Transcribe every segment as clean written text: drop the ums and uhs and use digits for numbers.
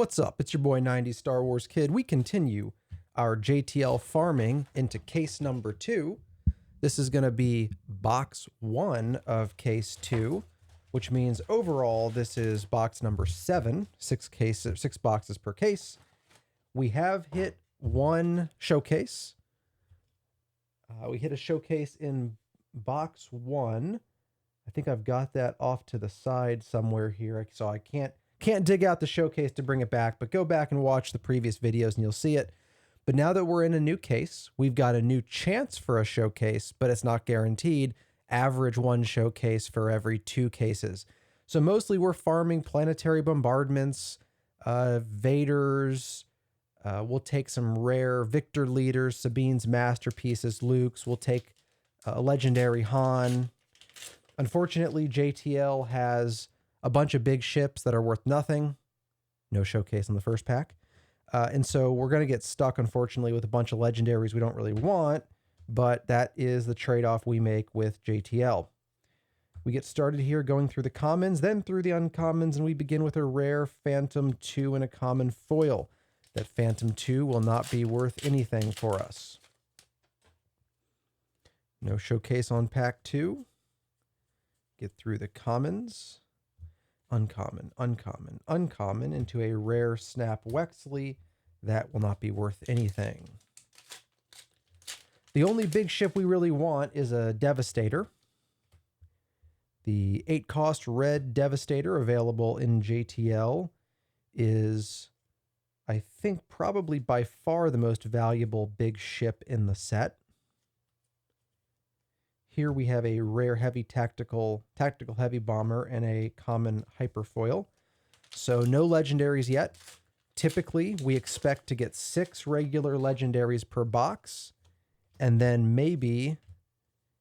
What's up? It's your boy 90s Star Wars Kid. We continue our JTL farming into case number 2. This is going to be box 1 of case 2, which means overall this is box number 7, 6 boxes per case. We have hit one showcase. We hit a showcase in box 1. I think I've got that off to the side somewhere here, so I can't dig out the showcase to bring it back, but go back and watch the previous videos and you'll see it. But now that we're in a new case, we've got a new chance for a showcase, but it's not guaranteed. Average one showcase for every 2 cases. So mostly we're farming planetary bombardments, Vaders. We'll take some rare Victor leaders, Sabine's masterpieces, Luke's. We'll take a legendary Han. Unfortunately, JTL has a bunch of big ships that are worth nothing. No showcase in the first pack. And so we're going to get stuck, unfortunately, with a bunch of legendaries we don't really want, but that is the trade-off we make with JTL. We get started here going through the commons, then through the uncommons, and we begin with a rare Phantom 2 and a common foil. That Phantom 2 will not be worth anything for us. No showcase on pack 2. Get through the commons. Uncommon, uncommon, uncommon into a rare Snap Wexley. That will not be worth anything. The only big ship we really want is a Devastator. The 8-cost red Devastator available in JTL is, I think, probably by far the most valuable big ship in the set. Here we have a rare heavy tactical heavy bomber and a common hyperfoil. So no legendaries yet. Typically, we expect to get 6 regular legendaries per box, and then maybe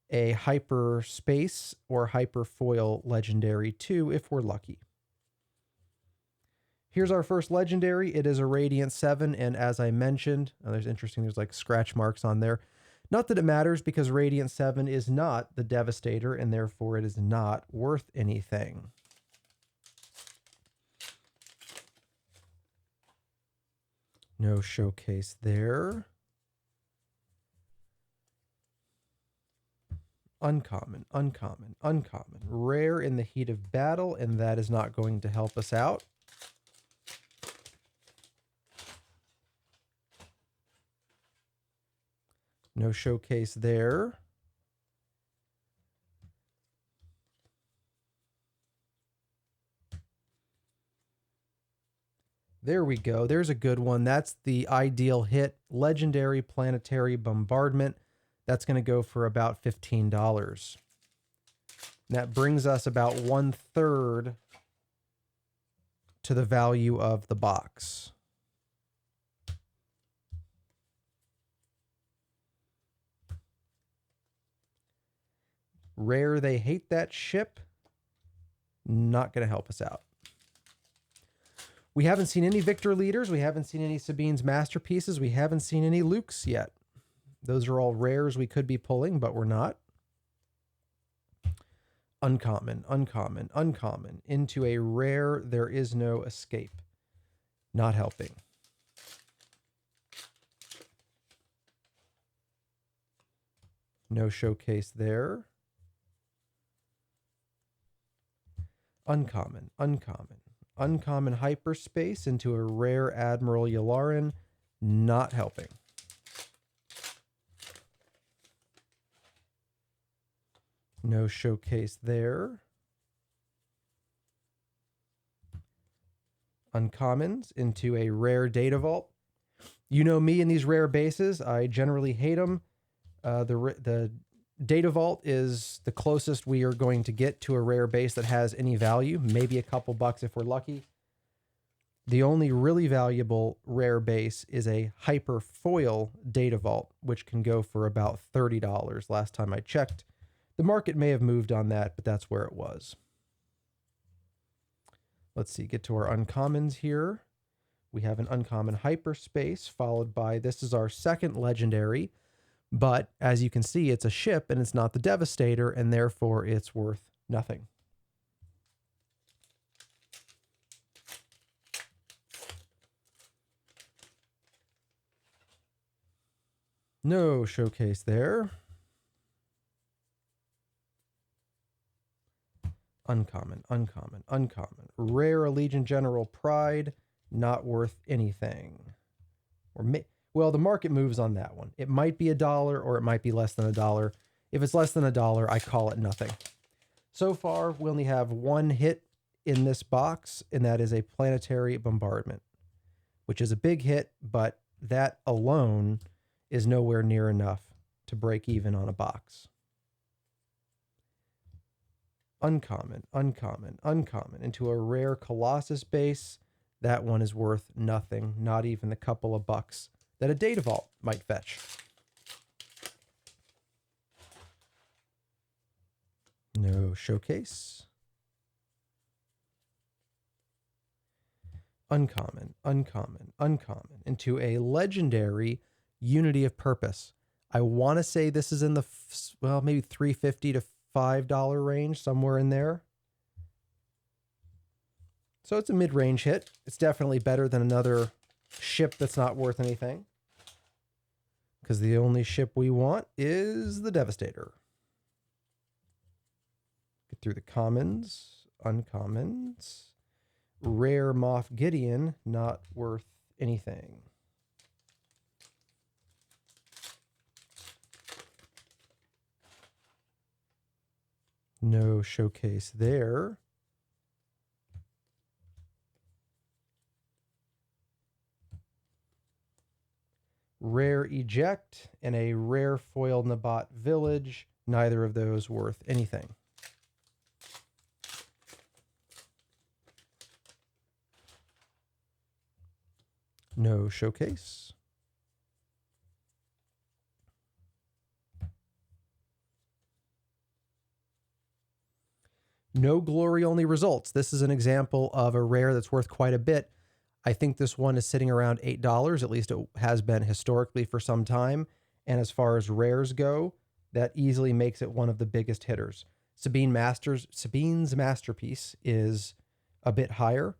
a hyperspace or hyperfoil legendary too, if we're lucky. Here's our first legendary. It is a Radiant 7, and as I mentioned, there's like scratch marks on there. Not that it matters, because Radiant 7 is not the Devastator, and therefore it is not worth anything. No showcase there. Uncommon, uncommon, uncommon. Rare in the heat of battle, and that is not going to help us out. No showcase there. There we go. There's a good one. That's the ideal hit. Legendary Planetary Bombardment. That's going to go for about $15. That brings us about 1/3 to the value of the box. Rare, they hate that ship. Not going to help us out. We haven't seen any Victor leaders. We haven't seen any Sabine's masterpieces. We haven't seen any Luke's yet. Those are all rares we could be pulling, but we're not. Uncommon, uncommon, uncommon. Into a rare, there is no escape. Not helping. No showcase there. Uncommon, uncommon, uncommon hyperspace into a rare Admiral Yularen. Not helping. No showcase there. Uncommons into a rare Data Vault. You know me in these rare bases. I generally hate them. The Data Vault is the closest we are going to get to a rare base that has any value. Maybe a couple bucks if we're lucky. The only really valuable rare base is a Hyperfoil Data Vault, which can go for about $30 last time I checked. The market may have moved on that, but that's where it was. Let's see, get to our uncommons here. We have an uncommon hyperspace, followed by, this is our second legendary, but as you can see, it's a ship and it's not the Devastator, and therefore it's worth nothing. No showcase there. Uncommon, uncommon, uncommon. Rare Allegiant General Pride, not worth anything. Well, the market moves on that one. It might be $1 or it might be less than $1. If it's less than $1, I call it nothing. So far, we only have one hit in this box, and that is a Planetary Bombardment, which is a big hit, but that alone is nowhere near enough to break even on a box. Uncommon, uncommon, uncommon. Into a rare Colossus base. That one is worth nothing, not even the couple of bucks that a Data Vault might fetch. No showcase. Uncommon, uncommon, uncommon. Into a legendary Unity of Purpose. I want to say this is in the, well, maybe $3.50 to $5 range, somewhere in there. So it's a mid-range hit. It's definitely better than another ship that's not worth anything, because the only ship we want is the Devastator. Get through the commons, uncommons. Rare Moff Gideon, not worth anything. No showcase there. Rare Eject and a rare foil Nabat Village. Neither of those worth anything. No showcase. No glory only results. This is an example of a rare that's worth quite a bit. I think this one is sitting around $8. At least it has been historically for some time. And as far as rares go, that easily makes it one of the biggest hitters. Sabine's Masterpiece is a bit higher.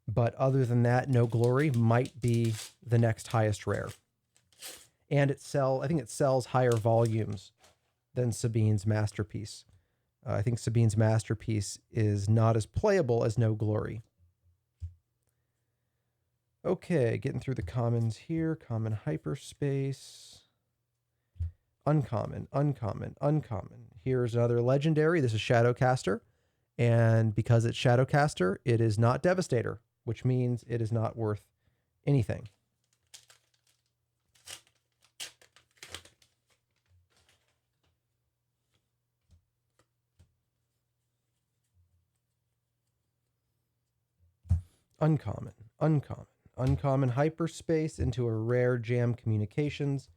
But other than that, No Glory might be the next highest rare. And I think it sells higher volumes than Sabine's Masterpiece. I think Sabine's Masterpiece is not as playable as No Glory. Okay, getting through the commons here. Common Hyperspace. Uncommon, uncommon, uncommon. Here's another legendary. This is Shadowcaster. And because it's Shadowcaster, it is not Devastator, which means it is not worth anything. Uncommon, uncommon, uncommon Hyperspace into a rare Jam Communications.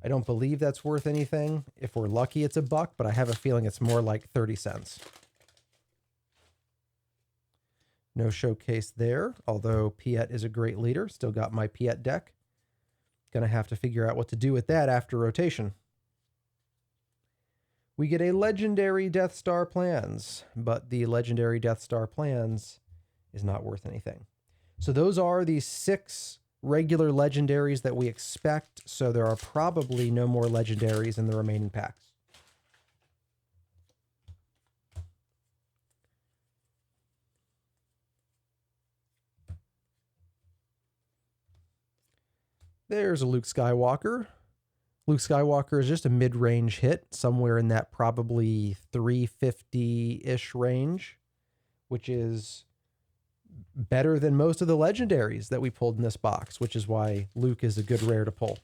I don't believe that's worth anything. If we're lucky, it's $1, but I have a feeling it's more like 30 cents. No showcase there, although Piet is a great leader. Still got my Piet deck. Gonna have to figure out what to do with that after rotation. We get a legendary Death Star Plans, but the legendary Death Star Plans is not worth anything. So those are the 6 regular legendaries that we expect. So there are probably no more legendaries in the remaining packs. There's a Luke Skywalker. Luke Skywalker is just a mid-range hit, somewhere in that probably 350-ish range, which is better than most of the legendaries that we pulled in this box, which is why Luke is a good rare to pull.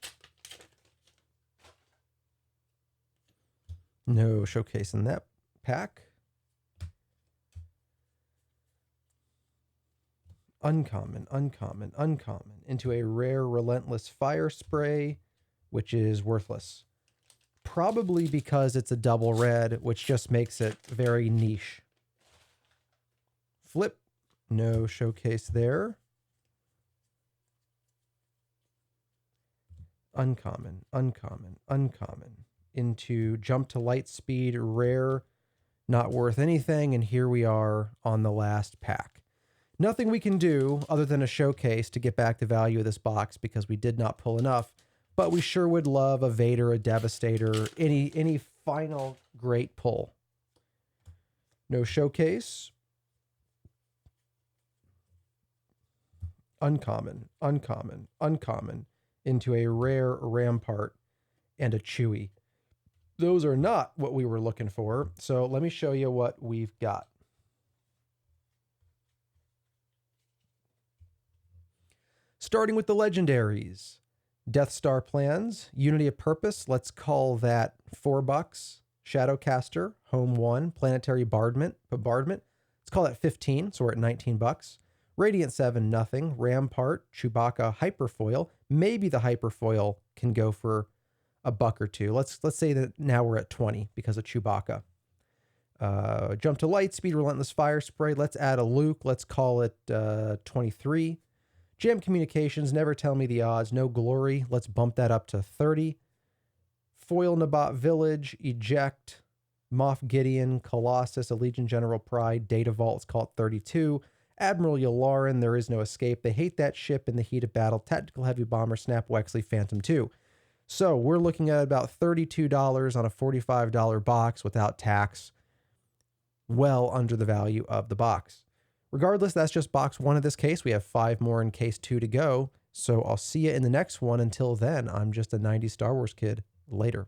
No showcase in that pack. Uncommon, uncommon, uncommon. Into a rare Relentless Fire Spray, which is worthless. Probably because it's a double red, which just makes it very niche. Flip. No showcase there. Uncommon, uncommon, uncommon. Into Jump to Lightspeed, rare, not worth anything. And here we are on the last pack. Nothing we can do other than a showcase to get back the value of this box because we did not pull enough. but we sure would love a Vader, a Devastator, any final great pull. No showcase. Uncommon, uncommon, uncommon, into a rare Rampart and a Chewy. Those are not what we were looking for, so let me show you what we've got. Starting with the legendaries. Death Star Plans, Unity of Purpose, let's call that $4. Shadowcaster, Home 1, Planetary Bombardment, let's call that 15, so we're at $19. Radiant 7, nothing. Rampart, Chewbacca, Hyperfoil. Maybe the Hyperfoil can go for $1 or $2. Let's say that now we're at 20 because of Chewbacca. Jump to Lightspeed, Relentless Fire Spray. Let's add a Luke. Let's call it 23. Jam Communications, Never Tell Me the Odds. No Glory. Let's bump that up to 30. Foil Nabat Village, Eject, Moff Gideon, Colossus, Allegiant General Pride, Data Vault. Let's call it 32. Admiral Yularen, There Is No Escape. They Hate That Ship in the Heat of Battle. Tactical Heavy Bomber, Snap Wexley, Phantom 2. So we're looking at about $32 on a $45 box without tax. Well under the value of the box. Regardless, that's just box 1 of this case. We have 5 more in case 2 to go. So I'll see you in the next one. Until then, I'm just a 90s Star Wars kid. Later.